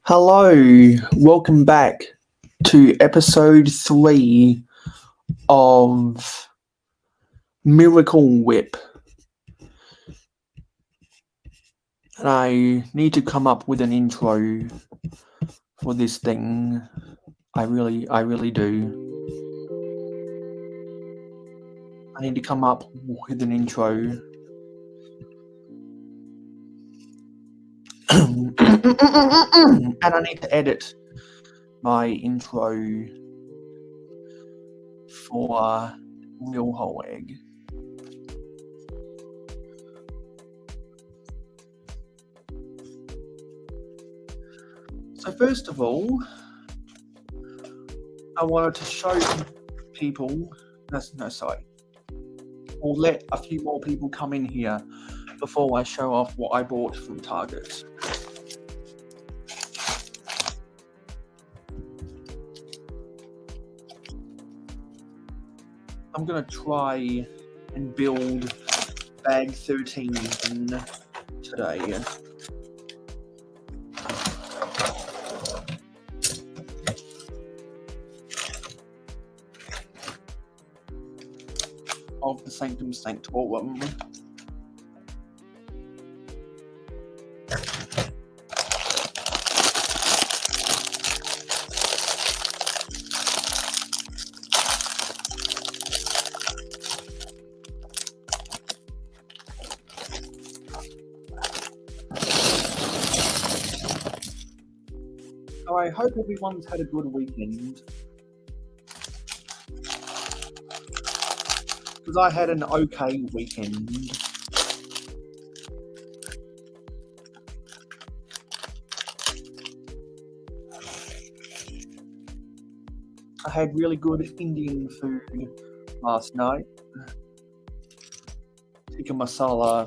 Hello, welcome back to episode 3 of Miracle Whip. And I need to come up with an intro for this thing. I really do. I need to come up with an intro. And I need to edit my intro for Real Whole Egg. So first of all, I wanted to show people, or let a few more people come in here before I show off what I bought from Target. I'm going to try and build bag 13 today. Of the Sanctum Sanctorum. So I hope everyone's had a good weekend. Because I had an okay weekend. I had really good Indian food last night. Tikka masala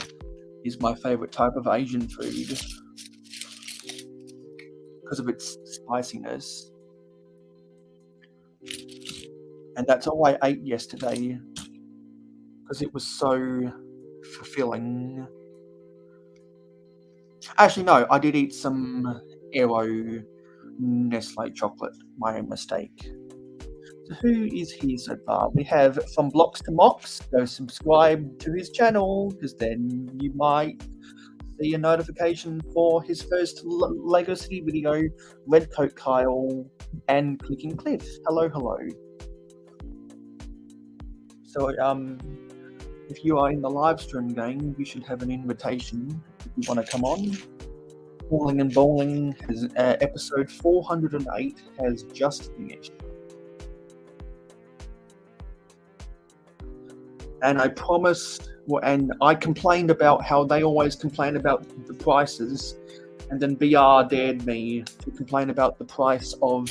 is my favourite type of Asian food because of its spiciness. And that's all I ate yesterday because it was so fulfilling. Actually, no, I did eat some Aero Nestle chocolate. My mistake. So who is here so far? We have From Blocks to Mox. Go subscribe to his channel because then you might see a notification for his first Lego City video. Redcoat Kyle and Clicking Cliff. Hello. So if you are in the live stream game, you should have an invitation if you want to come on. Falling and Bowling has episode 408 has just finished. And I promised, and I complained about how they always complain about the prices, and then BR dared me to complain about the price of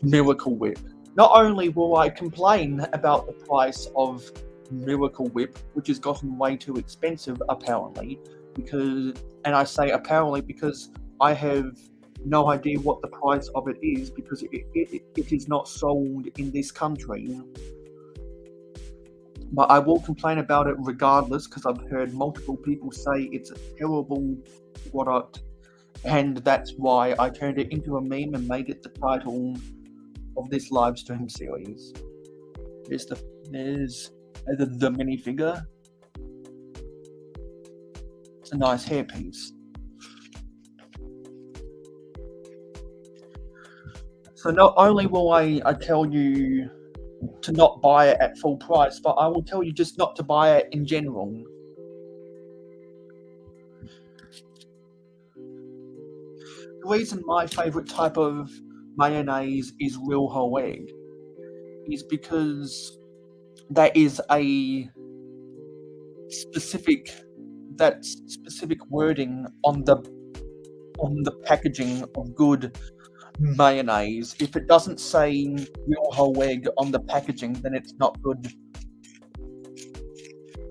Miracle Whip. Not only will I complain about the price of Miracle Whip, which has gotten way too expensive apparently, and I say apparently because I have no idea what the price of it is because it is not sold in this country. But I will complain about it regardless because I've heard multiple people say it's a terrible product, and that's why I turned it into a meme and made it the title of this live stream series. There's the minifigure. It's a nice hairpiece. So not only will I tell you to not buy it at full price, but I will tell you just not to buy it in general. The reason my favourite type of mayonnaise is Real Whole Egg is because there is a specific wording on the packaging of good mayonnaise. If it doesn't say Real Whole Egg on the packaging, then it's not good.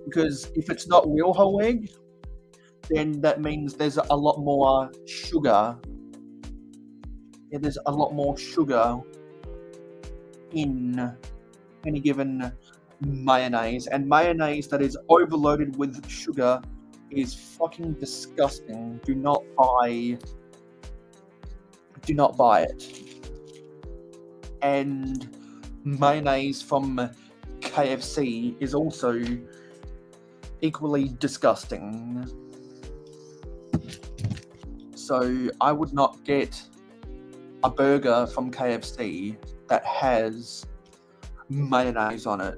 Because if it's not Real Whole Egg, then that means there's a lot more sugar. Yeah, there's a lot more sugar in any given mayonnaise, and mayonnaise that is overloaded with sugar is fucking disgusting. Do not buy do not buy it. And mayonnaise from KFC is also equally disgusting. So I would not get a burger from KFC that has mayonnaise on it.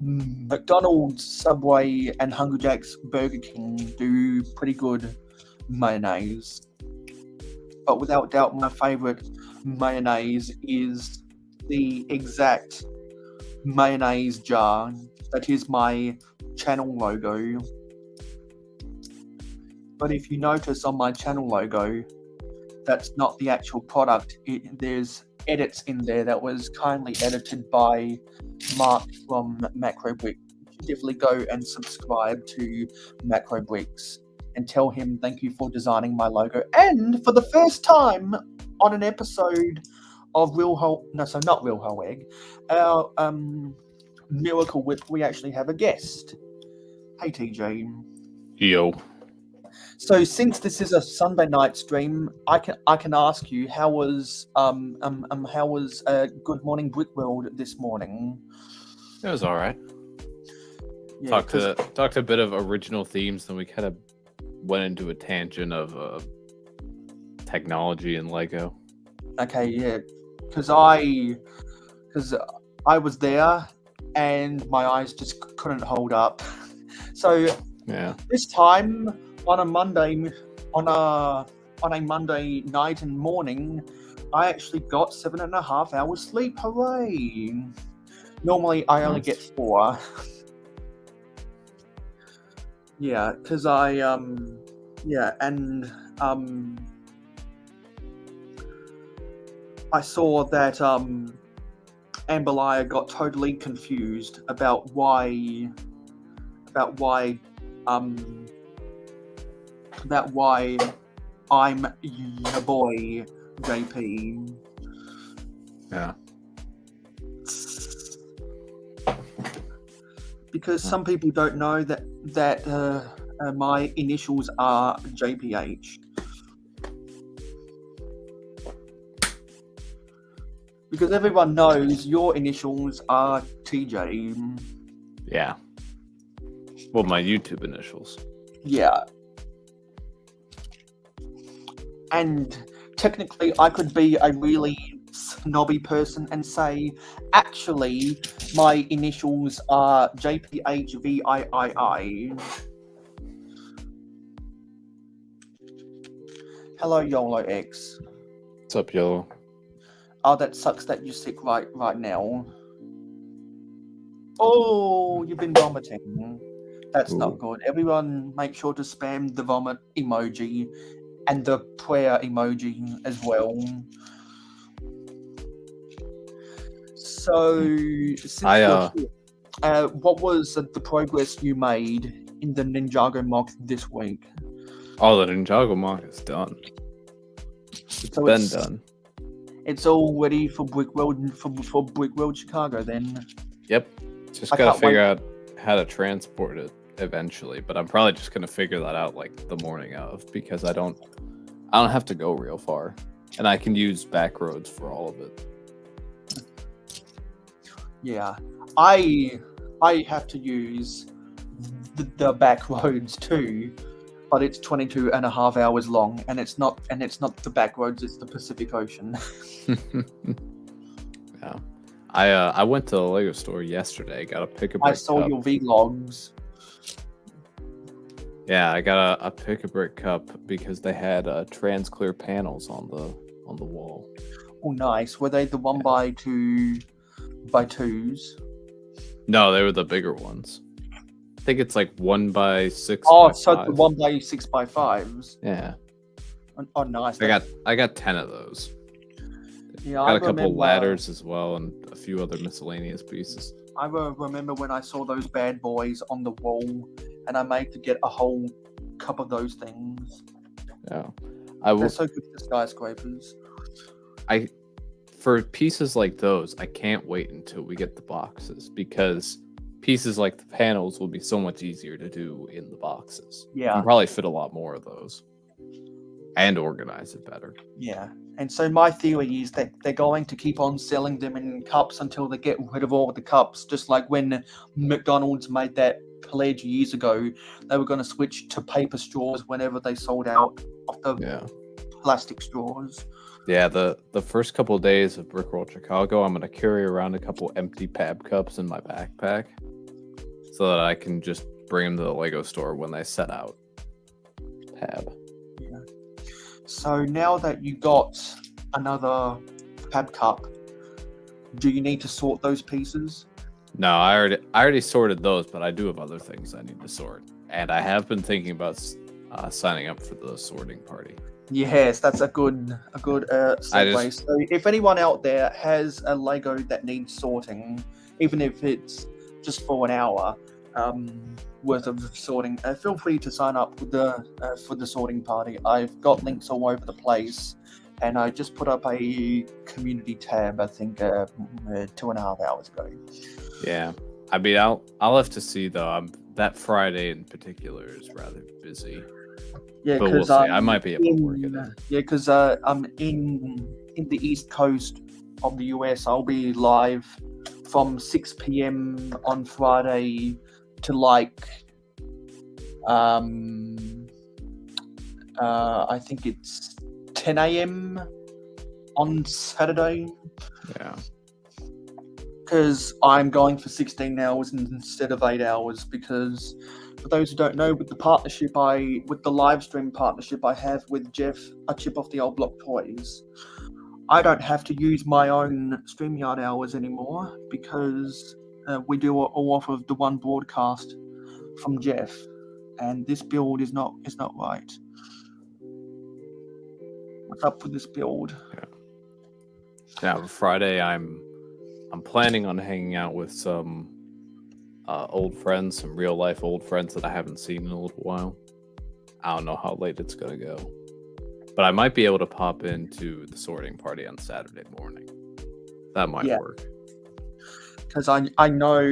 McDonald's, Subway, and Hungry Jack's Burger King do pretty good mayonnaise. But without doubt, my favourite mayonnaise is the exact mayonnaise jar that is my channel logo. But if you notice on my channel logo, that's not the actual product. There's edits in there that was kindly edited by Mark from MacroBricks. Definitely go and subscribe to MacroBricks and tell him thank you for designing my logo. And for the first time on an episode of not Real Whole Egg, our Miracle Whip, we actually have a guest. Hey TJ. Yo. So since this is a Sunday night stream, I can ask you how was Good Morning Brick World this morning? It was all right. Yeah, talked a bit of original themes, then we kind of went into a tangent of technology and Lego. Okay, yeah, because I was there and my eyes just couldn't hold up. So yeah, this time on a Monday night and morning, I actually got 7.5 hours sleep. Hooray! Normally I only get 4. Yeah, because I saw that Amberliah got totally confused about why I'm your boy JP. Yeah. Because some people don't know that my initials are JPH. Because everyone knows your initials are TJ. Yeah. Well, my YouTube initials. Yeah. And technically, I could be a really snobby person and say, actually, my initials are JPHVIII. Hello, YOLO X. What's up, YOLO? Oh, that sucks that you're sick right now. Oh, you've been vomiting. That's not good. Everyone make sure to spam the vomit emoji and the prayer emoji as well. So, what was the progress you made in the Ninjago mock this week? Oh, the Ninjago mock is done. It's done. It's all ready for Brick World for Brick World Chicago then. Yep. Just gotta figure out how to transport it eventually, but I'm probably just gonna figure that out like the morning of, because I don't have to go real far, and I can use back roads for all of it. Yeah, I have to use the back roads too, but it's 22.5 hours long, and it's not the back roads, it's the Pacific Ocean. Yeah, I went to the Lego store yesterday. Got a Pick-a-Brick I saw cup. your vlogs. Yeah, I got a Pick-a-Brick cup because they had trans clear panels on the wall. Oh, nice. Were they the 1x2x2s? No, they were the bigger ones. I think it's like 1x6. Oh, so the 1x6x5s. Yeah. Oh, nice. I got 10 of those. Yeah, got a couple ladders as well, and a few other miscellaneous pieces. I remember when I saw those bad boys on the wall, and I made to get a whole cup of those things. Yeah, they're so good for skyscrapers. For pieces like those, I can't wait until we get the boxes, because pieces like the panels will be so much easier to do in the boxes. Yeah, you can probably fit a lot more of those. and organize it better. Yeah. And so my theory is that they're going to keep on selling them in cups until they get rid of all the cups. Just like when McDonald's made that pledge years ago, they were going to switch to paper straws whenever they sold out of the plastic straws. Yeah, the first couple of days of Brickroll Chicago, I'm going to carry around a couple empty Pab cups in my backpack so that I can just bring them to the Lego store when they set out. Pab. Yeah. So now that you got another Pab cup, do you need to sort those pieces? No, I already sorted those, but I do have other things I need to sort. And I have been thinking about signing up for the sorting party. Yes, that's a good segue. So if anyone out there has a Lego that needs sorting, even if it's just for an hour worth of sorting, feel free to sign up for the sorting party. I've got links all over the place, and I just put up a community tab, I think 2.5 hours ago. Yeah, I mean, I'll have to see though. That Friday in particular is rather busy. Yeah, but we'll see. I might be able to work it in. Yeah, because I'm in the East Coast of the US. I'll be live from 6 p.m. on Friday to like I think it's 10 a.m. on Saturday. Yeah. Because I'm going for 16 hours instead of 8 hours, because for those who don't know, with the live stream partnership I have with Jeff, a chip off the old block toys, I don't have to use my own StreamYard hours anymore, because we do it all off of the one broadcast from Jeff, and this build is not right. What's up with this build? Yeah, Friday I'm planning on hanging out with some old friends, some real life old friends that I haven't seen in a little while. I don't know how late it's gonna go, but I might be able to pop into the sorting party on Saturday morning. That might work. Because I know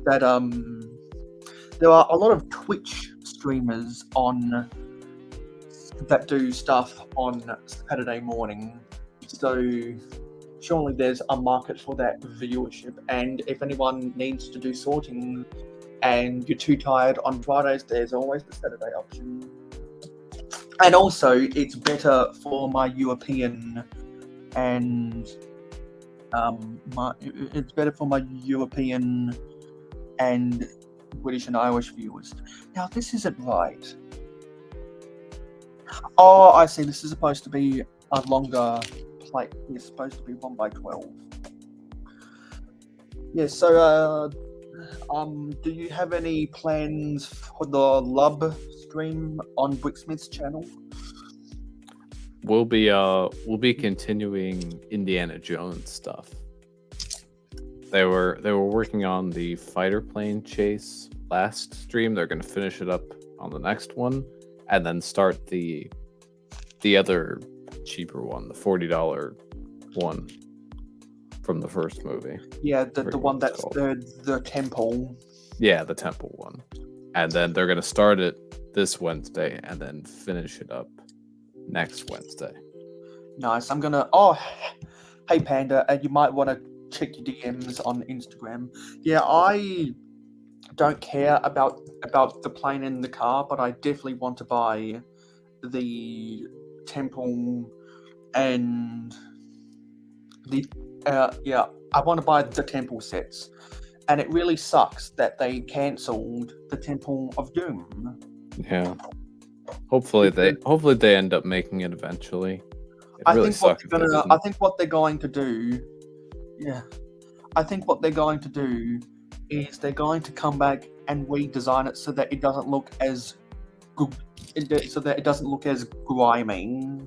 that there are a lot of Twitch streamers that do stuff on Saturday morning, so surely there's a market for that viewership. And if anyone needs to do sorting and you're too tired on Fridays, there's always the Saturday option. And also, it's better for my European and British and Irish viewers. Now, this isn't right. Oh, I see. This is supposed to be a longer plate. It's supposed to be 1x12. Yeah. So, do you have any plans for the Lub stream on Bricksmith's channel? We'll be continuing Indiana Jones stuff. They were working on the fighter plane chase last stream. They're going to finish it up on the next one, and then start the other cheaper one, the $40 one from the first movie. Yeah, the one that's the temple. Yeah, the temple one. And then they're going to start it this Wednesday and then finish it up next Wednesday. Nice. I'm gonna. Oh, hey Panda, you might want to check your DMs on Instagram. Yeah, I don't care about the plane and the car, but I definitely want to buy the temple and the I want to buy the temple sets. And it really sucks that they cancelled the Temple of Doom. Yeah. Hopefully they end up making it eventually. I think what they're going to do is they're going to come back and redesign it so that it doesn't look as grimy.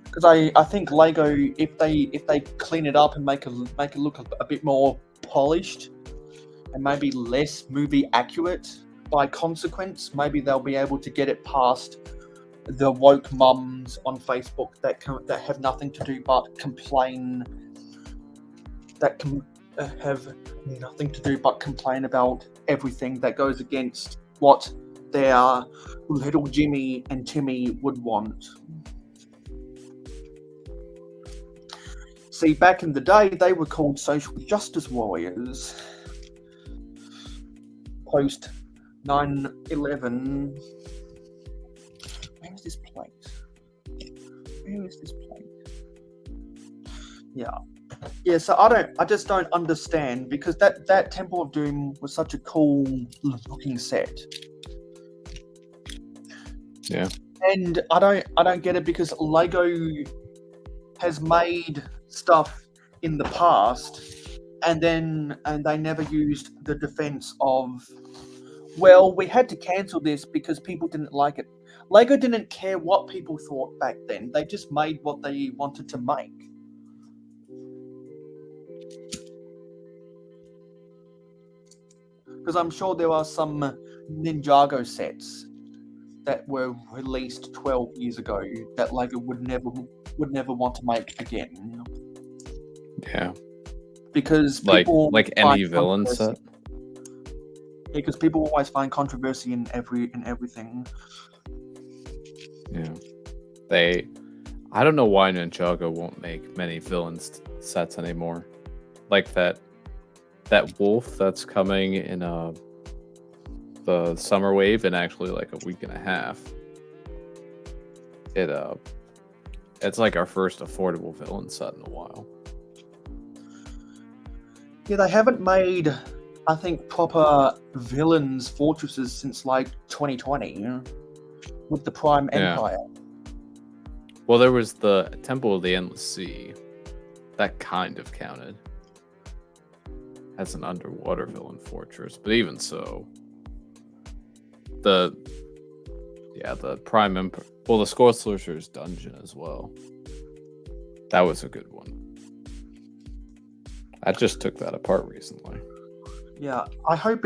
Because I think Lego, if they clean it up and make it look a bit more polished and maybe less movie accurate, by consequence, maybe they'll be able to get it past the woke mums on Facebook that have nothing to do but complain. Have nothing to do but complain about everything that goes against what their little Jimmy and Timmy would want. See, back in the day, they were called social justice warriors. Post 9/11. Where is this plate? Where is this plate? Yeah. So I just don't understand, because that Temple of Doom was such a cool looking set. Yeah. And I don't get it, because Lego has made stuff in the past, and they never used the defense of, well, we had to cancel this because people didn't like it. Lego didn't care what people thought back then. They just made what they wanted to make. Because I'm sure there are some Ninjago sets that were released 12 years ago that Lego would never want to make again. Yeah. Because like people any villain set. Yeah, because people always find controversy in everything. Yeah. I don't know why Ninjago won't make many villains sets anymore. Like that wolf that's coming in the summer wave in actually like a week and a half. It's like our first affordable villain set in a while. Yeah, they haven't made, I think, proper villains fortresses since like 2020 with the Prime Empire. Well, there was the Temple of the Endless Sea. That kind of counted as an underwater villain fortress, but even so, the Prime Empire. Well, the Skull Sorcerer's Dungeon as well. That was a good one. I just took that apart recently. Yeah, I hope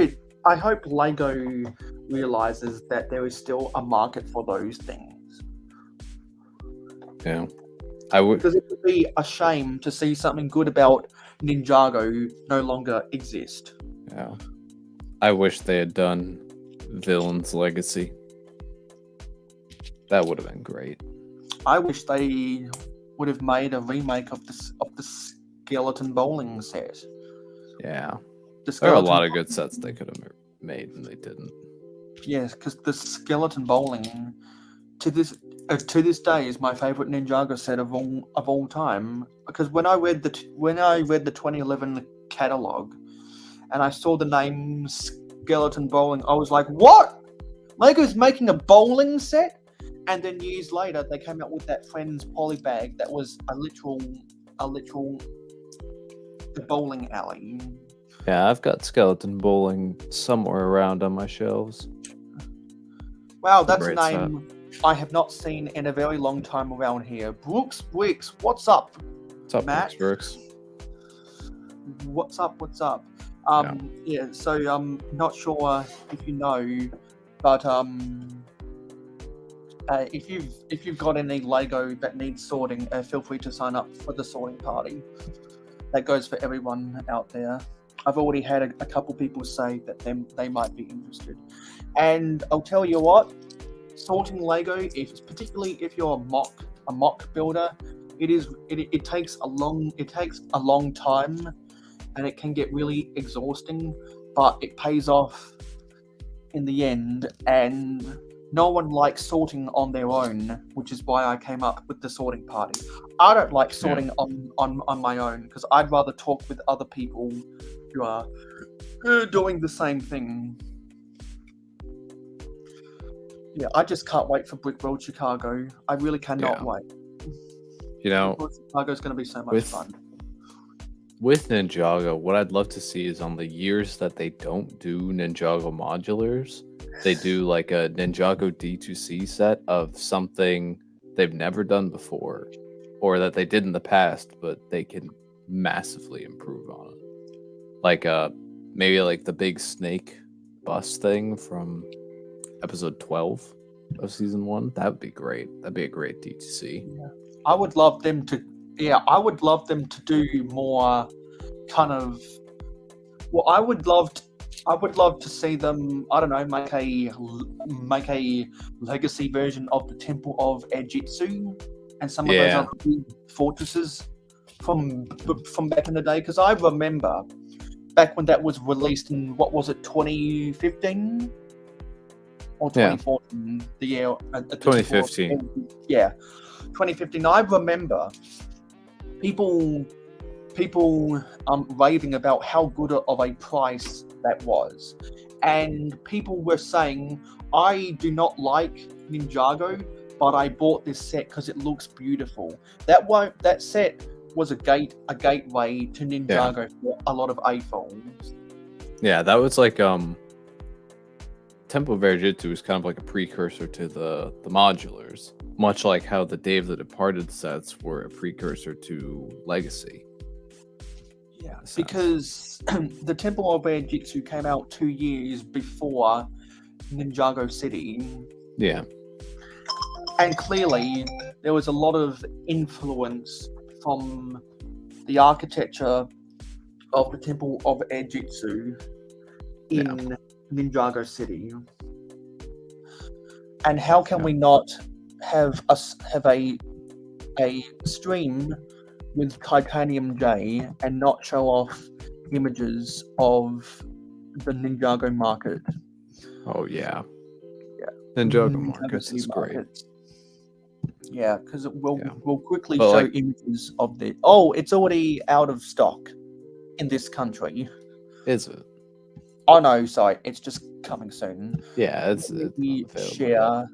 Lego realizes that there is still a market for those things. Yeah, I would. Because it would be a shame to see something good about Ninjago no longer exist. Yeah, I wish they had done Villain's Legacy. That would have been great. I wish they would have made a remake of the skeleton bowling set. Yeah, there are a lot of good sets they could have made and they didn't. Yes, because the skeleton bowling to this day is my favorite Ninjago set of all time. Because when I read the 2011 catalog and I saw the name skeleton bowling, I was like, "What? Lego's making a bowling set?" And then years later, they came out with that Friends polybag that was a literal the bowling alley. Yeah, I've got skeleton bowling somewhere around on my shelves. Wow, that's a name I have not seen in a very long time around here. Brooks Bricks, what's up? What's up, Matt? Brooks? What's up? Yeah. So I'm not sure if you know, but if you've got any Lego that needs sorting, feel free to sign up for the sorting party. That goes for everyone out there. I've already had a couple people say that they might be interested, and I'll tell you what, sorting Lego, particularly if you're a mock builder, it takes a long time, and it can get really exhausting, but it pays off in the end. And no one likes sorting on their own, which is why I came up with the sorting party. I don't like sorting on my own, because I'd rather talk with other people who are doing the same thing. Yeah, I just can't wait for Brick World Chicago. I really cannot wait. You know, Brick World Chicago is going to be so much fun. With Ninjago, what I'd love to see is on the years that they don't do Ninjago modulars, they do like a Ninjago D2C set of something they've never done before, or that they did in the past, but they can massively improve on it. Like maybe like the big snake bus thing from episode 12 of season 1. That would be great. That'd be a great D2C. Yeah. I would love them to do more kind of. Well, I would love I would love to see them. I don't know, make a legacy version of the Temple of Ejitsu and some of those Yeah. other big fortresses from back in the day. Because I remember back when that was released in what was it, 2015 or 2014? The year 2015. Yeah, 2015. I remember people raving about how good of a price that was, and people were saying, I do not like Ninjago, but I bought this set because it looks beautiful. That set was a gateway to Ninjago for a lot of AFOLs. Yeah, that was like Temple of Verjitsu was kind of like a precursor to the modulars, much like how the Day of the Departed sets were a precursor to Legacy. Yeah, because the Temple of Jitsu came out 2 years before Ninjago City. Yeah. And clearly, there was a lot of influence from the architecture of the Temple of Jitsu in Ninjago City. And how can we not have a stream with Titanium J and not show off images of the Ninjago market? Oh yeah. Yeah. Ninjago markets is great. Yeah, because we'll quickly But, show like- images of the. Oh, it's already out of stock in this country. Is it? Oh no, sorry, it's just coming soon. Yeah, it's Let me not available share.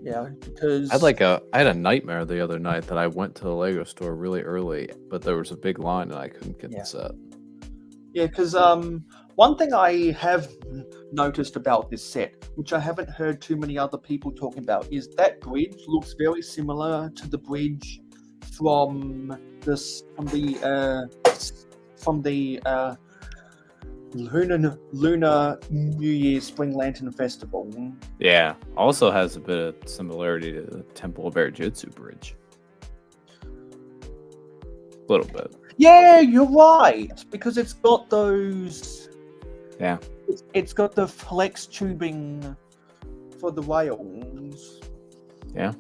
Yeah, because I had a nightmare the other night that I went to the Lego store really early, but there was a big line and I couldn't get the set. Yeah, because one thing I have noticed about this set, which I haven't heard too many other people talking about, is that bridge looks very similar to the bridge from the Lunar New Year's Spring Lantern Festival. Yeah, also has a bit of similarity to the Temple of Verjitsu bridge. A little bit. Yeah, you're right, because it's got those. Yeah. It's got the flex tubing for the rails. Yeah,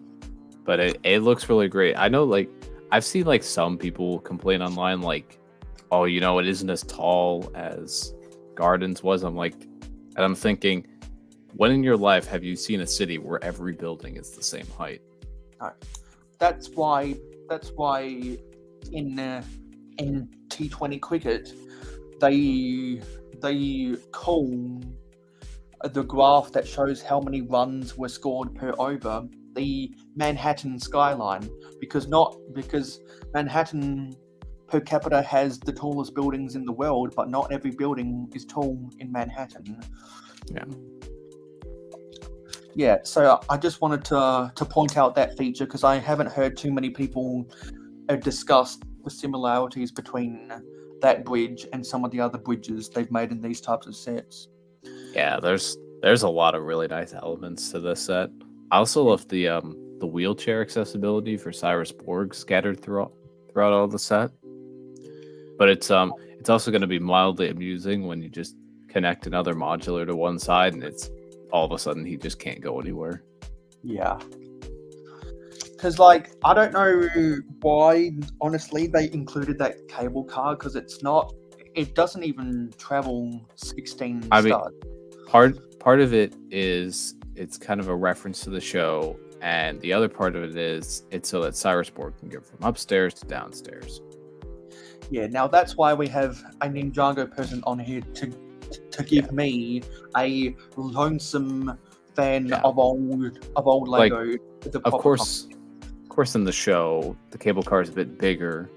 but it looks really great. I know, like, I've seen like some people complain online, like, oh, you know, it isn't as tall as Gardens was. I'm thinking, when in your life have you seen a city where every building is the same height? That's why in T20 cricket they call the graph that shows how many runs were scored per over the Manhattan skyline, because Manhattan per capita has the tallest buildings in the world, but not every building is tall in Manhattan. Yeah, so I just wanted to point out that feature because I haven't heard too many people discuss the similarities between that bridge and some of the other bridges they've made in these types of sets. Yeah, there's a lot of really nice elements to this set. I also love the wheelchair accessibility for Cyrus Borg scattered throughout all the set. But it's also going to be mildly amusing when you just connect another modular to one side and it's all of a sudden he just can't go anywhere. Yeah. Because, like, I don't know why, honestly, they included that cable car, because it doesn't even travel 16 stars. Part of it is it's kind of a reference to the show, and the other part of it is it's so that Cyrus Borg can go from upstairs to downstairs. Yeah, now that's why we have a Ninjago person on here to give me a lonesome fan of old Lego. Like, of course, in the show, the cable car is a bit bigger,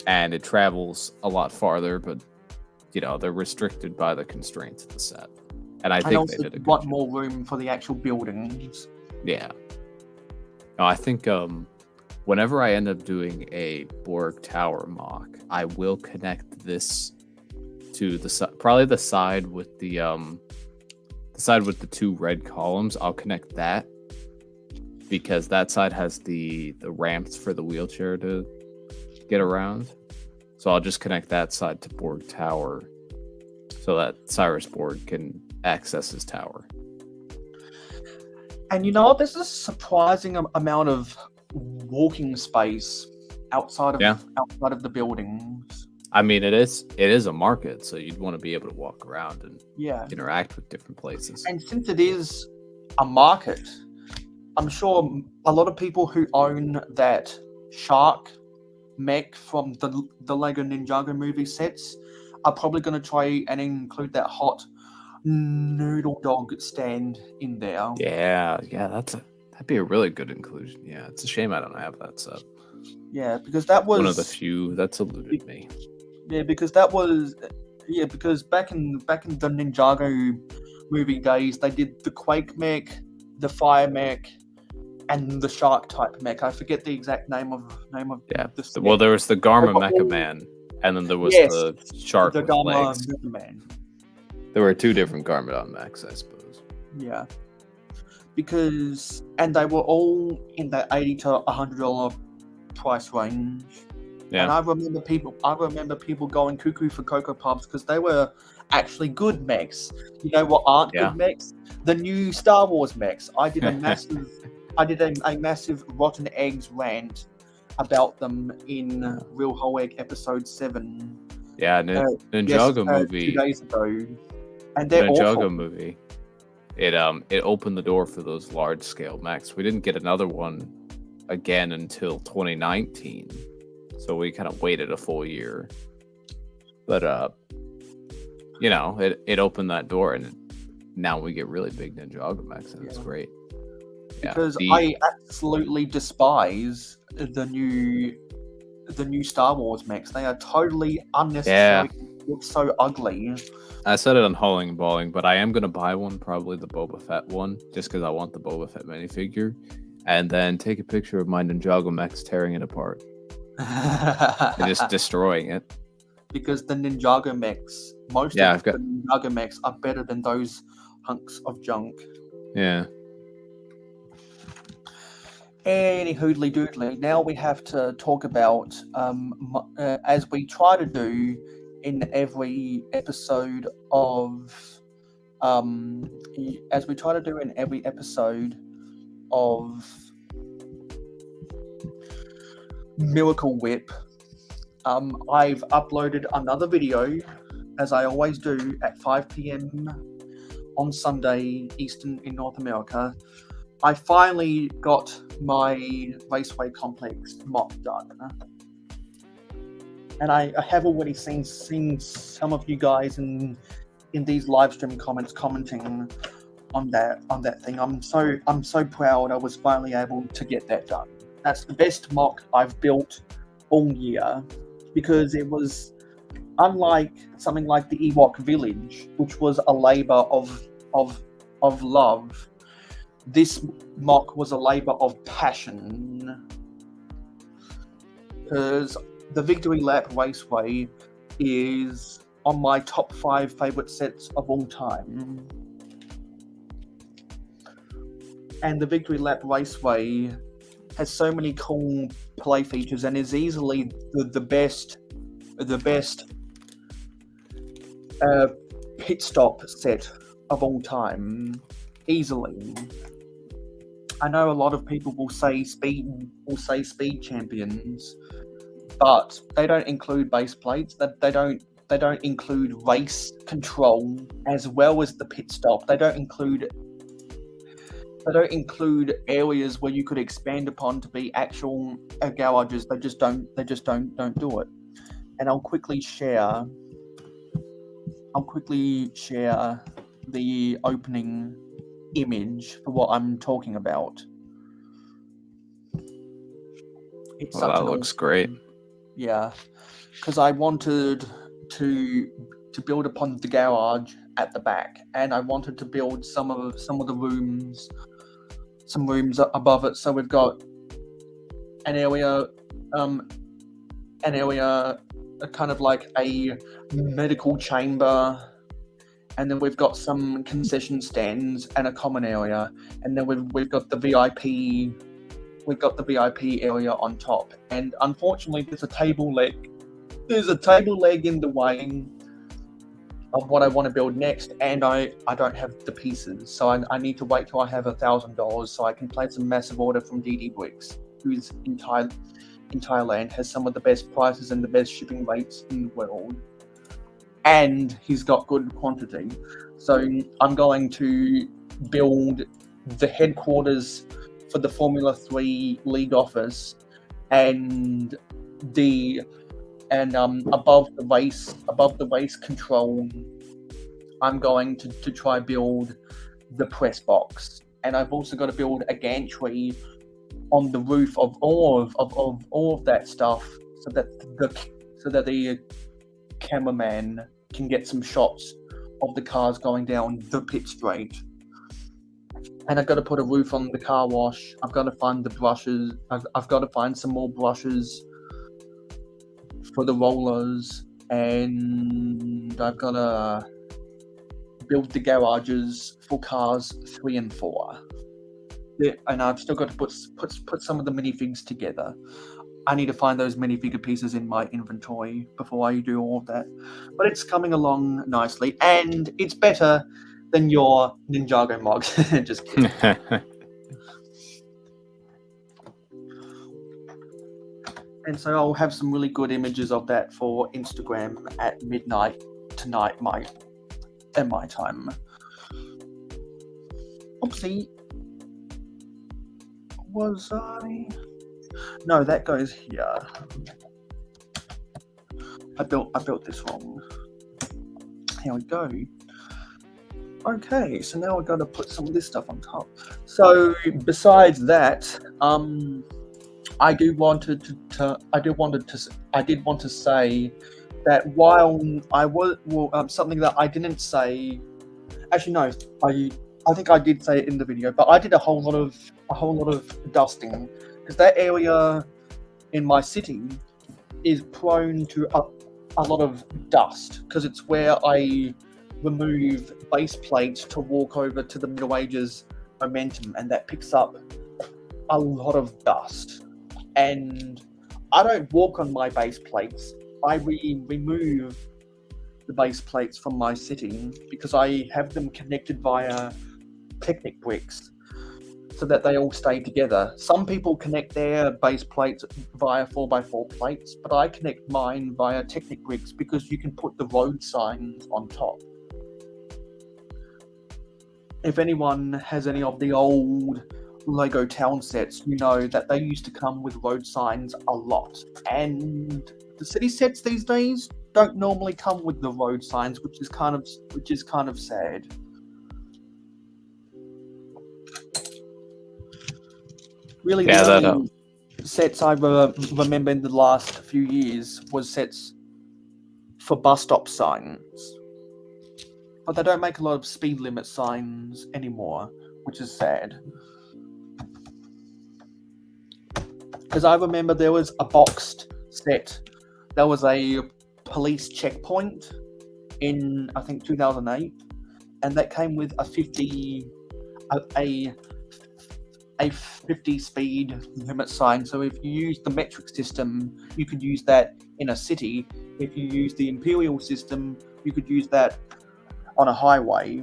and it travels a lot farther, but you know they're restricted by the constraints of the set. And I think they did a good job. More room for the actual buildings. Yeah. No, I think whenever I end up doing a Borg Tower mock, I will connect this to probably the side with the two red columns. I'll connect that because that side has the ramps for the wheelchair to get around. So I'll just connect that side to Borg Tower so that Cyrus Board can access his tower. And you know what? There's a surprising amount of walking space outside of the buildings. I mean, it is a market, so you'd want to be able to walk around and interact with different places. And since it is a market, I'm sure a lot of people who own that shark mech from the Lego Ninjago movie sets are probably going to try and include that hot noodle dog stand in there. Yeah, that'd be a really good inclusion. Yeah, it's a shame I don't have that set. Yeah, because that was one of the few that's eluded me. Yeah, because back in the Ninjago movie days, they did the Quake mech, the Fire mech, and the Shark type mech. I forget the exact name of the well, there was the Garma Mecha Man, and then there was the Shark with Garma legs. Mecha Man. There were two different Garmadon mechs, I suppose. Yeah, and they were all in that $80 to $100 price range. Yeah. And I remember people going cuckoo for Cocoa Puffs because they were actually good mechs. You know what aren't good mechs? The new Star Wars mechs. I did a massive Rotten Eggs rant about them in Real Whole Egg episode 7. Yeah, Ninjago movie 2 days ago. And they're Ninjago awful. movie. It opened the door for those large scale mechs. We didn't get another one again until 2019. So we kind of waited a full year. But it opened that door, and now we get really big Ninjago mechs, and it's great. Yeah, because I absolutely despise the new Star Wars mechs. They are totally unnecessary. Look so ugly. I said it on Hauling and Balling, but I am going to buy one, probably the Boba Fett one, just because I want the Boba Fett minifigure, and then take a picture of my Ninjago mechs tearing it apart. And just destroying it. Because the Ninjago mechs, the Ninjago mechs are better than those hunks of junk. Yeah. Any hoodly doodly. Now we have to talk about, as we try to do in every episode of, Miracle Whip. I've uploaded another video, as I always do, at 5 p.m. on Sunday Eastern in North America. I finally got my Raceway Complex mock done. And I have already seen some of you guys in these live stream comments commenting on that thing. I'm so proud I was finally able to get that done. That's the best mock I've built all year, because it was unlike something like the Ewok Village, which was a labor of love. This mock was a labor of passion, because the Victory Lap Raceway is on my top 5 favorite sets of all time. And the Victory Lap Raceway has so many cool play features and is easily the best pit stop set of all time. Easily. I know a lot of people will say speed champions, but they don't include base plates. They don't include race control as well as the pit stop. They don't include areas where you could expand upon to be actual garages. They just don't do it. And I'll quickly share the opening image for what I'm talking about. That looks great. Yeah, because I wanted to build upon the garage at the back, and I wanted to build some of the rooms, some rooms above it. So we've got an area kind of like a medical chamber, and then we've got some concession stands and a common area, and then we've got the VIP. We've got the VIP area on top, and unfortunately, there's a table leg in the way of what I want to build next, and I don't have the pieces, so I need to wait till I have $1,000 so I can place a massive order from DD Bricks, who's in Thailand, has some of the best prices and the best shipping rates in the world, and he's got good quantity. So I'm going to build the headquarters for the Formula 3 league office, and above the race control, I'm going to try build the press box, and I've also got to build a gantry on the roof of all of that stuff, so that the cameraman can get some shots of the cars going down the pit straight. And I've got to put a roof on the car wash. I've got to find the brushes. I've got to find some more brushes for the rollers, and I've got to build the garages for cars 3 and 4. Yeah, and I've still got to put some of the minifigs together. I need to find those minifigure pieces in my inventory before I do all of that. But it's coming along nicely, and it's better than your Ninjago mods. Just kidding. And so I'll have some really good images of that for Instagram at midnight tonight, my time. Oopsie. Was I? No, that goes here. I built this wrong. Here we go. Okay, so now I've got to put some of this stuff on top. So besides that, I did want to say that while I was something that I didn't say. Actually, no, I think I did say it in the video, but I did a whole lot of dusting, because that area in my city is prone to a lot of dust, because it's where I remove base plates to walk over to the Middle Ages momentum, and that picks up a lot of dust. And I don't walk on my base plates. I remove the base plates from my city because I have them connected via Technic bricks so that they all stay together. Some people connect their base plates via 4x4 plates, but I connect mine via Technic bricks because you can put the road signs on top. If anyone has any of the old Lego town sets, you know that they used to come with road signs a lot, and the city sets these days don't normally come with the road signs, which is kind of sad. Really, yeah, the only sets I remember in the last few years was sets for bus stop signs, but they don't make a lot of speed limit signs anymore, which is sad. Because I remember there was a boxed set. There was a police checkpoint in, I think, 2008, and that came with a 50 speed limit sign. So if you use the metric system, you could use that in a city. If you use the imperial system, you could use that on a highway.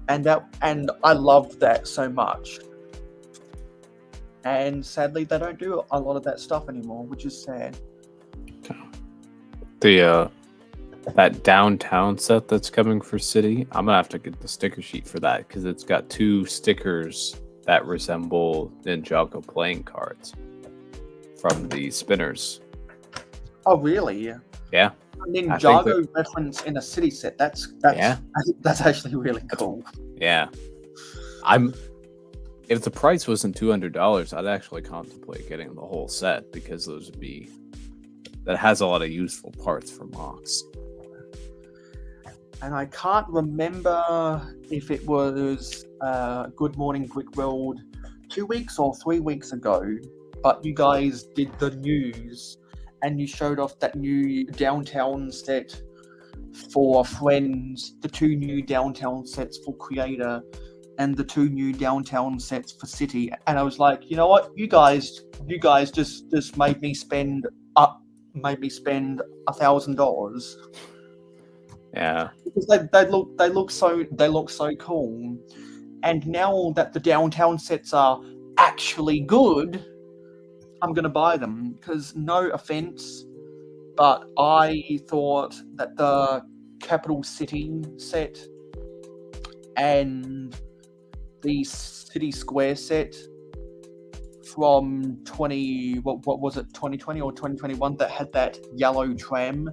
And I loved that so much. And sadly, they don't do a lot of that stuff anymore, which is sad. That downtown set that's coming for City, I'm gonna have to get the sticker sheet for that because it's got 2 stickers that resemble Ninjago playing cards from the spinners. Oh, really? Yeah. Ninjago reference in a city set. That's actually really cool. Yeah. If the price wasn't $200, I'd actually contemplate getting the whole set because that has a lot of useful parts for mocks. And I can't remember if it was Good Morning Brick World 2 weeks or 3 weeks ago, but you guys did the news and you showed off that new downtown set for Friends, the 2 new downtown sets for Creator, and the 2 new downtown sets for City. And I was like, you know what, you guys just made me spend made me spend $1,000 Yeah. because they look so cool. And now that the downtown sets are actually good, I'm gonna buy them. Because no offense, but I thought that the Capital City set and the City Square set from what was it, 2020 or 2021, that had that yellow tram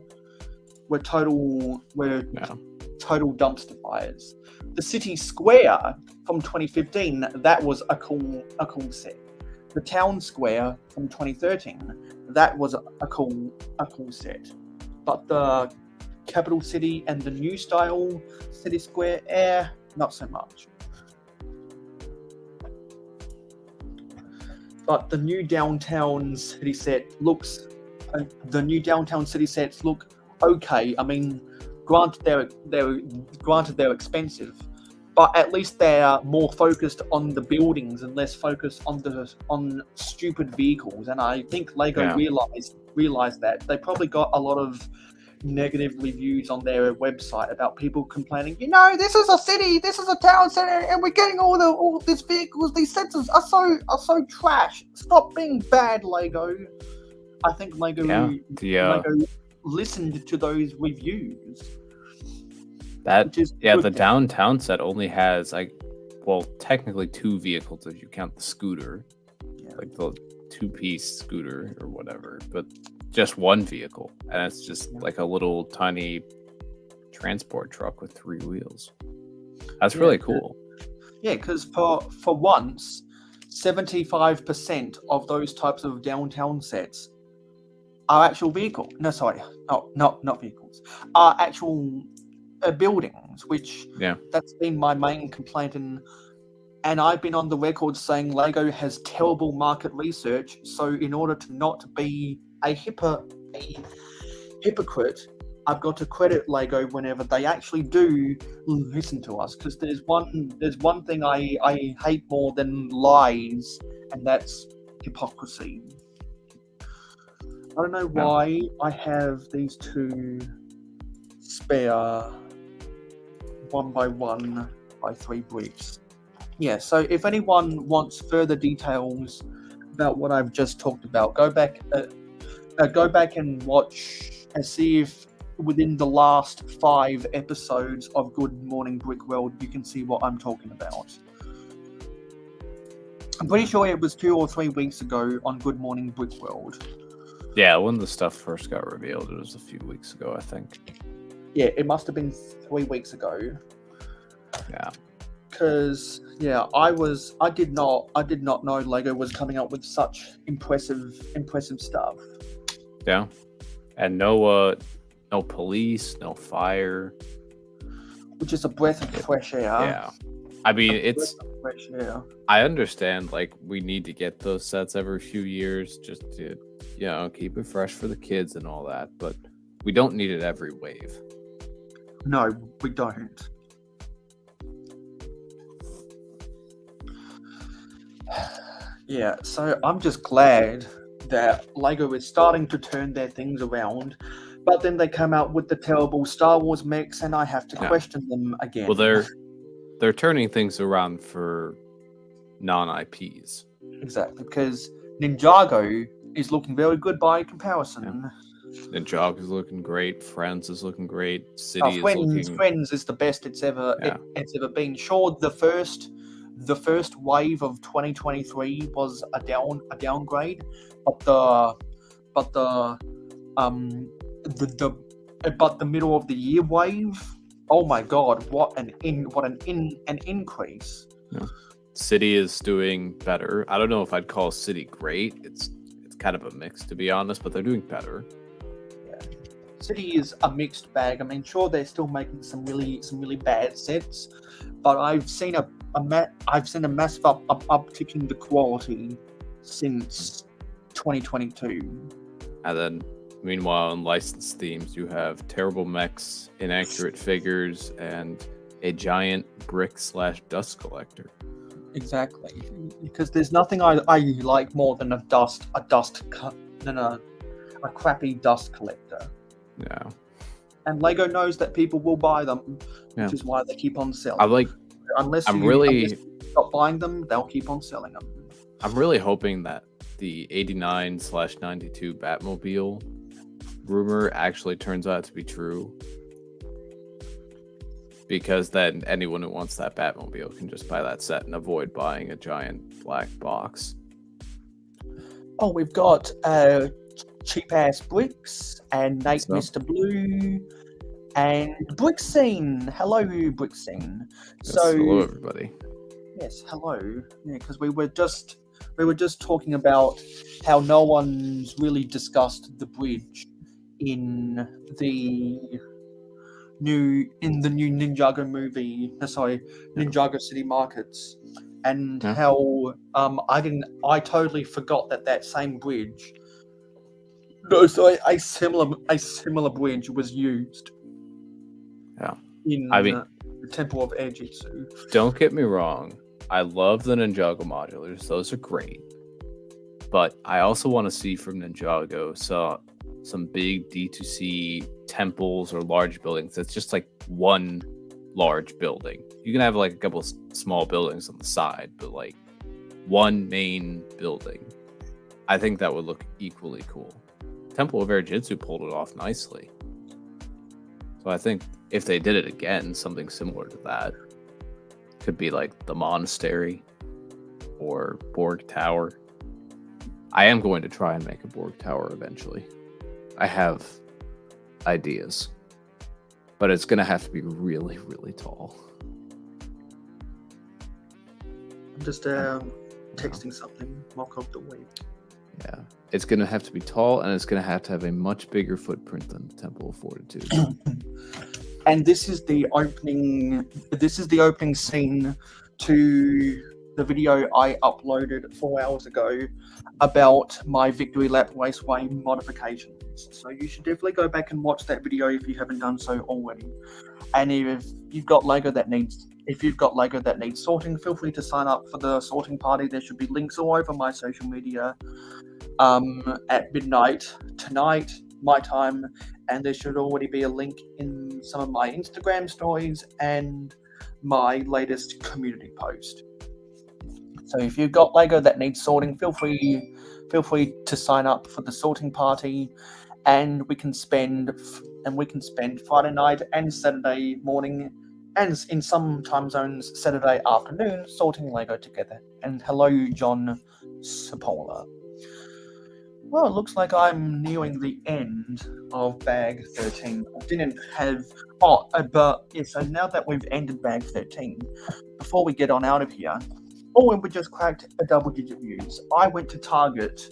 were total dumpster fires. The City Square from 2015, that was a cool set. The Town Square from 2013, that was a cool set. But the Capital City and the new style City Square, not so much. But the new downtown city set looks. The new downtown city sets look okay. I mean, granted they're expensive, but at least they are more focused on the buildings and less focused on stupid vehicles. And I think Lego realized that. They probably got a lot of negative reviews on their website about people complaining, this is a city, this is a town center, and we're getting all these vehicles, these sensors are so trash. Stop being bad, Lego. I think Lego listened to those reviews. The downtown set only has technically 2 vehicles if you count the scooter, like the 2-piece scooter or whatever, but just 1 vehicle, and it's just like a little tiny transport truck with 3 wheels. That's really cool. Yeah, because for once, 75% of those types of downtown sets are actual vehicles. No, sorry, not vehicles. Are actual buildings, which that's been my main complaint, and I've been on the record saying Lego has terrible market research. So in order to not be a hypocrite, I've got to credit Lego whenever they actually do listen to us. Because there's one thing I hate more than lies, and that's hypocrisy. I don't know why I have these 2 spare 1x1x3 bricks. Yeah, so if anyone wants further details about what I've just talked about, go back and watch and see if within the last 5 episodes of Good Morning Brick World you can see what I'm talking about. I'm pretty sure it was 2 or 3 weeks ago on Good Morning Brick World. Yeah, when the stuff first got revealed, it was a few weeks ago, I think. Yeah, it must have been 3 weeks ago. Yeah. Because I did not know Lego was coming up with such impressive stuff. Yeah, and no police, no fire, which is a breath of fresh air. Yeah, I mean it's fresh air. I understand we need to get those sets every few years just to keep it fresh for the kids and all that, but we don't need it every wave. No, we don't. Yeah, so I'm just glad that Lego is starting to turn their things around, but then they come out with the terrible Star Wars mix, and I have to question them again. Well, they're turning things around for non-IPs. Exactly, because Ninjago is looking very good by comparison. Yeah. Ninjago is looking great. Friends is looking great. City is looking. Friends is the best it's ever been. Sure, the first wave of 2023 was a downgrade, but the middle of the year wave, oh my god, what an increase. Yeah. City is doing better. I don't know if I'd call City great. It's kind of a mix, to be honest, but they're doing better. Yeah. City is a mixed bag. I mean, sure, they're still making some really bad sets, but I've seen a massive uptick in the quality since 2022. And then, meanwhile, in licensed themes, you have terrible mechs, inaccurate figures, and a giant brick/dust collector. Exactly, because there's nothing I like more than a a crappy dust collector. Yeah. And Lego knows that people will buy them, Yeah. which is why they keep on selling. Unless I'm you really stop buying them, they'll keep on selling them. I'm really hoping that the 89/92 Batmobile rumor actually turns out to be true. Because then anyone who wants that Batmobile can just buy that set and avoid buying a giant black box. Oh, we've got Cheap Ass Bricks and Nate Mr. Blue and Brickscene. Hello, Brickscene. Yes, hello, everybody. Yes, hello. Yeah, because we were just talking about how no one's really discussed the bridge in the new Ninjago movie. Ninjago City Markets, and how I totally forgot that same bridge. No, so a similar bridge was used. Yeah. In the Temple of Airjitsu. Don't get me wrong. I love the Ninjago modulars. Those are great. But I also want to see from Ninjago some big D2C temples or large buildings. That's just like one large building. You can have like a couple small buildings on the side, but like one main building. I think that would look equally cool. Temple of Airjitsu pulled it off nicely. So I think if they did it again, something similar to that could be like the monastery or Borg Tower. I am going to try and make a Borg Tower eventually. I have ideas, but it's going to have to be really, really tall. I'm just texting something. Mock of the wave. Yeah, it's going to have to be tall, and it's going to have a much bigger footprint than the Temple of Fortitude. And this is the opening scene to the video I uploaded 4 hours ago about my Victory Lap Raceway modifications. So you should definitely go back and watch that video if you haven't done so already. And if you've got Lego that needs sorting, feel free to sign up for the sorting party. There should be links all over my social media at midnight tonight, my time, and there should already be a link in some of my Instagram stories and my latest community post. So if you've got Lego that needs sorting, feel free to sign up for the sorting party, and we can spend Friday night and Saturday morning, and in some time zones Saturday afternoon, sorting Lego together. And hello, John Sapola. Well, it looks like I'm nearing the end of bag 13. So now that we've ended bag 13, before we get on out of here, we just cracked a double-digit views. I went to Target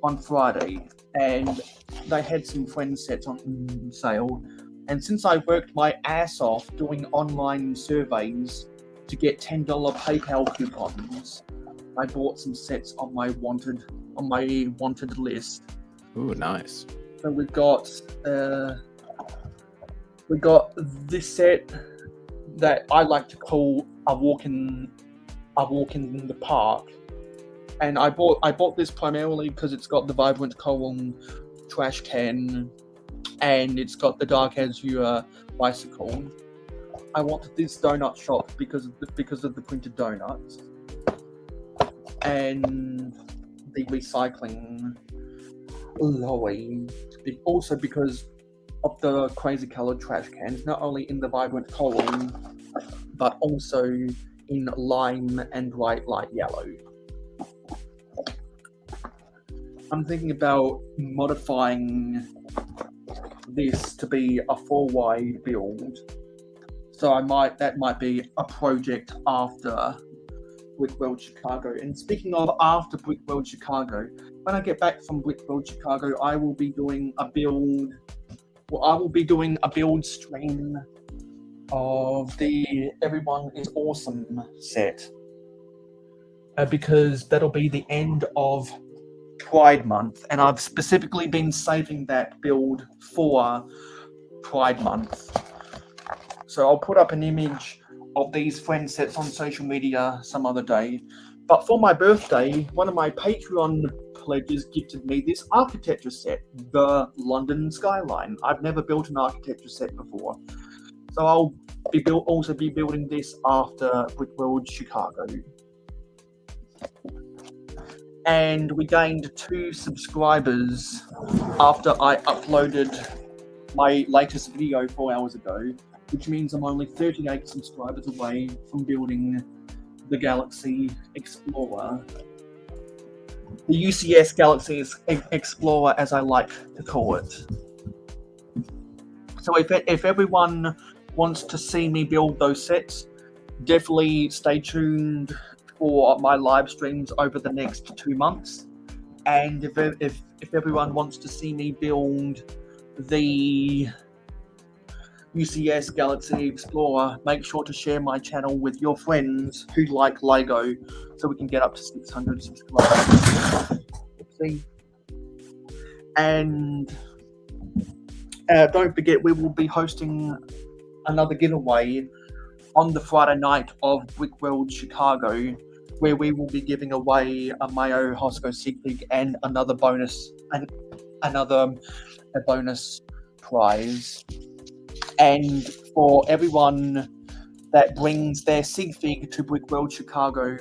on Friday, and they had some friend sets on sale. And since I worked my ass off doing online surveys to get $10 PayPal coupons, I bought some sets on my wanted list. Ooh, nice. So we got this set that I like to call a walk in the park, and I bought this primarily because it's got the vibrant coral trash can, and it's got the dark azure bicycle. I wanted this donut shop because of the printed donuts and the recycling lorry. Also because of the crazy colored trash cans, not only in the vibrant coral, but also in lime and bright light yellow. I'm thinking about modifying this to be a 4-wide build. So that might be a project after Brickworld Chicago. And speaking of after Brickworld Chicago, when I get back from Brickworld Chicago, I will be doing a build. Well, I will be doing a build stream of the Everyone is Awesome set, because that'll be the end of Pride Month, and I've specifically been saving that build for Pride Month. So I'll put up an image of these friend sets on social media some other day. But for my birthday, one of my Patreon pledges gifted me this architecture set, the London Skyline. I've never built an architecture set before, so I'll also be building this after Brickworld Chicago. And we gained 2 subscribers after I uploaded my latest video 4 hours ago, which means I'm only 38 subscribers away from building the Galaxy Explorer. The UCS Galaxy Explorer, as I like to call it. So if everyone wants to see me build those sets, definitely stay tuned for my live streams over the next 2 months. And if everyone wants to see me build the UCS Galaxy Explorer, make sure to share my channel with your friends who like Lego, so we can get up to 600 subscribers. See? And don't forget, we will be hosting another giveaway on the Friday night of Brickworld Chicago, where we will be giving away a mayohosko sig pig and another bonus prize. And for everyone that brings their sig fig to Brickworld Chicago,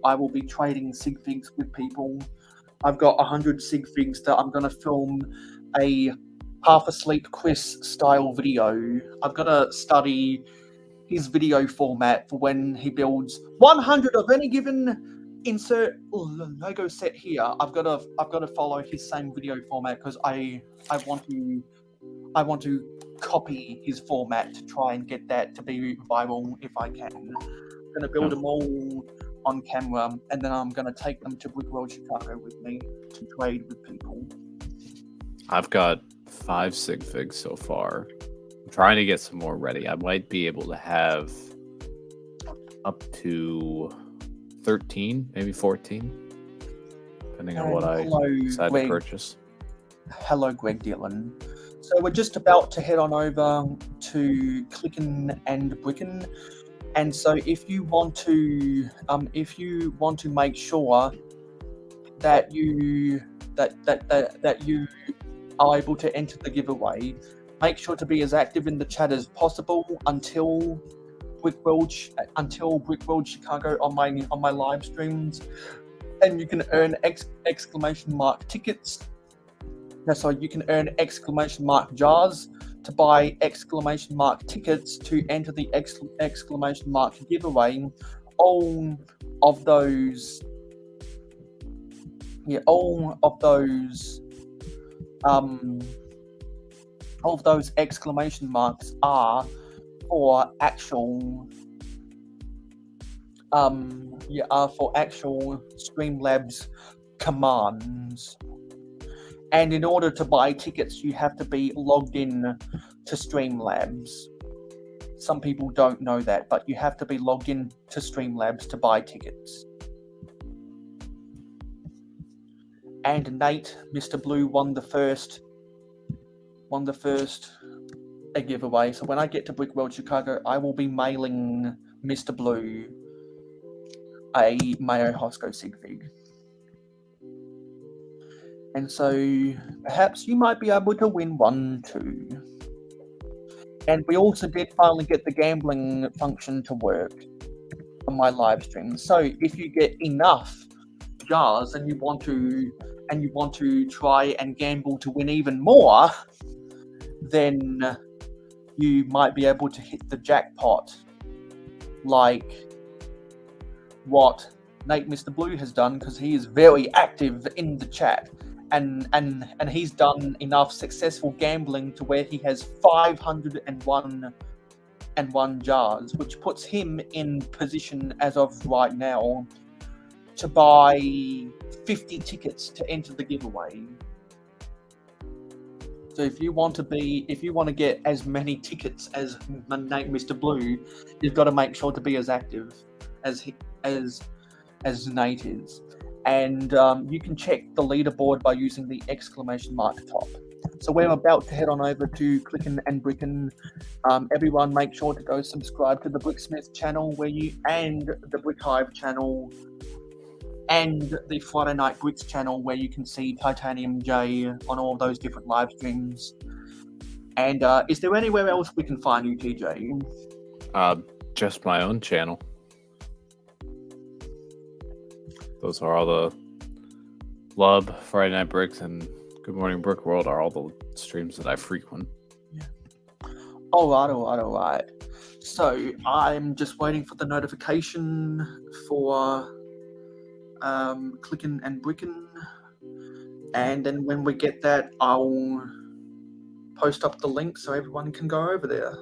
I will be trading sig figs with people. I've got 100 sig figs that I'm going to film a half asleep Chris style video. I've got to study his video format for when he builds 100 of any given insert Lego set here. I've got to follow his same video format because I want to copy his format to try and get that to be viral if I can. I'm going to build them all on camera, and then I'm going to take them to Brickworld Chicago with me to trade with people. I've got 5 sig figs so far. I'm trying to get some more ready. I might be able to have up to 13, maybe 14, depending on what I decide to purchase. Hello, Greg Dillon. So we're just about to head on over to Clickin' and Brickin', and so if you want to make sure that you are able to enter the giveaway, make sure to be as active in the chat as possible until Brickworld Chicago on my live streams, and you can earn exclamation mark tickets. So you can earn exclamation mark jars to buy exclamation mark tickets to enter the exclamation mark giveaway. All of those exclamation marks are for actual Streamlabs commands. And in order to buy tickets, you have to be logged in to Streamlabs. Some people don't know that, but you have to be logged in to Streamlabs to buy tickets. And Nate, Mr. Blue, won the first giveaway. So when I get to Brickworld Chicago, I will be mailing Mr. Blue a mayohosko sig fig. And so perhaps you might be able to win one too. And we also did finally get the gambling function to work on my live stream. So if you get enough jars and you want to try and gamble to win even more, then you might be able to hit the jackpot, like what Nate Mr. Blue has done, because he is very active in the chat. And he's done enough successful gambling to where he has 501 jars, which puts him in position as of right now to buy 50 tickets to enter the giveaway. So if you want to get as many tickets as Nate Mr. Blue, you've got to make sure to be as active as Nate is. And you can check the leaderboard by using the exclamation mark top. So we're about to head on over to Clickin' and Brickin'. Everyone make sure to go subscribe to the Bricksmith channel and the Brick Hive channel, and the Friday Night Bricks channel, where you can see Titanium J on all those different live streams. And is there anywhere else we can find you, TJ? Just my own channel. Those are all the Lub, Friday Night Bricks, and Good Morning Brick World are all the streams that I frequent. Yeah. All right. So I'm just waiting for the notification for Clickin' and Brickin', and then when we get that, I'll post up the link so everyone can go over there.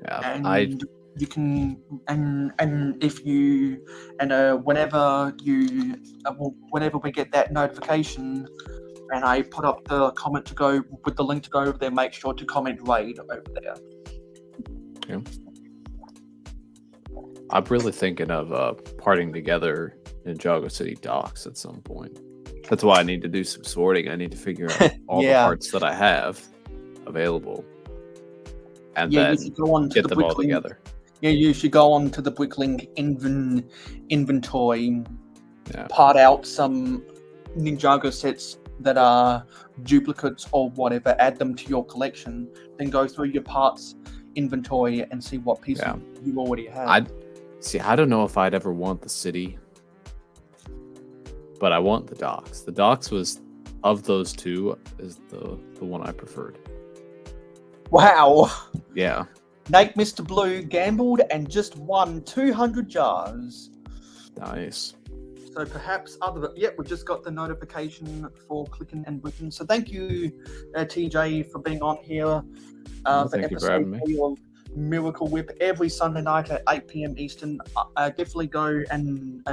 Yeah, and you can and if you whenever we get that notification and I put up the comment to go with the link to go over there, make sure to comment raid over there. Yeah. I'm really thinking of parting together in Jago City Docks at some point. That's why I need to do some sorting. I need to figure out all the parts that I have available, and then you should go on to get them all together. Yeah, you should go on to the Bricklink inventory, part out some Ninjago sets that are duplicates or whatever, add them to your collection, then go through your parts inventory and see what pieces you already have. I don't know if I'd ever want the city, but I want the docks. The docks was, of those two, is the one I preferred. Wow. Yeah. Nate Mr. Blue gambled and just won 200 jars. Nice. So perhaps we just got the notification for Clickin' and Brickin'. So thank you, TJ, for being on here for episode 3 of Miracle Whip every Sunday night at 8 p.m. Eastern. Definitely go and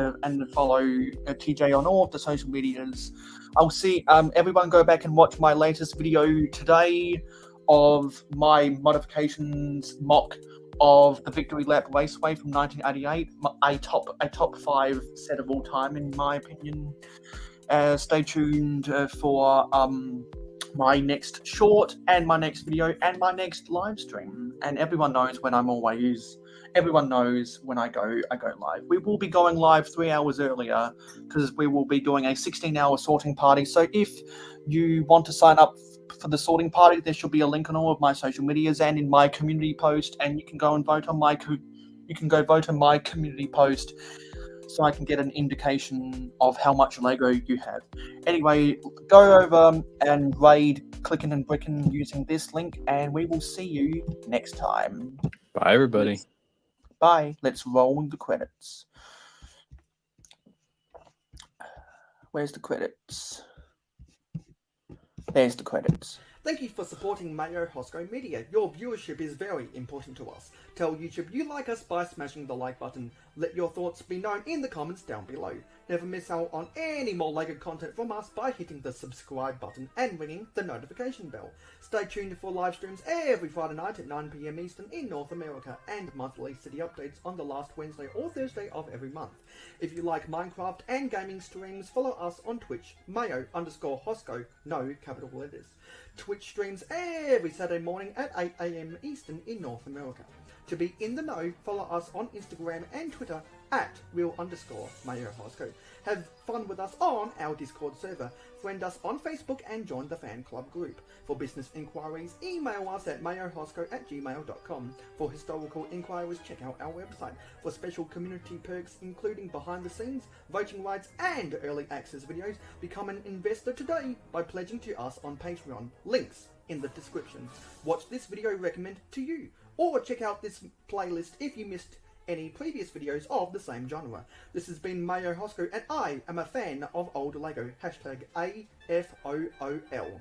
follow TJ on all of the social medias. I'll see everyone go back and watch my latest video today of my modifications mock of the Victory Lap Raceway from 1988, a top 5 set of all time in my opinion. Stay tuned for my next short and my next video and my next live stream. And everyone knows when I go live. We will be going live 3 hours earlier because we will be doing a 16-hour sorting party. So if you want to sign up for the sorting party, there should be a link on all of my social medias and in my community post, and you can go and vote on my community post so I can get an indication of how much Lego you have. Anyway, go over and raid Clickin' and Brickin' using this link, and we will see you next time. Bye, everybody. Bye. Let's roll the credits. Where's the credits? There's the credits. Thank you for supporting mayohosko Media. Your viewership is very important to us. Tell YouTube you like us by smashing the like button. Let your thoughts be known in the comments down below. Never miss out on any more LEGO content from us by hitting the subscribe button and ringing the notification bell. Stay tuned for live streams every Friday night at 9 p.m. Eastern in North America and monthly city updates on the last Wednesday or Thursday of every month. If you like Minecraft and gaming streams, follow us on Twitch, mayo_hosko, no capital letters. Twitch streams every Saturday morning at 8 a.m. Eastern in North America. To be in the know, follow us on Instagram and Twitter at @real_mayohosko. Have fun with us on our Discord server. Friend us on Facebook and join the fan club group. For business inquiries, email us at mayohosko@gmail.com. For historical inquiries, check out our website. For special community perks, including behind the scenes, voting rights, and early access videos, become an investor today by pledging to us on Patreon. Links in the description. Watch this video recommended to you, or check out this playlist if you missed any previous videos of the same genre. This has been mayohosko, and I am a fan of old Lego. #AFOOL.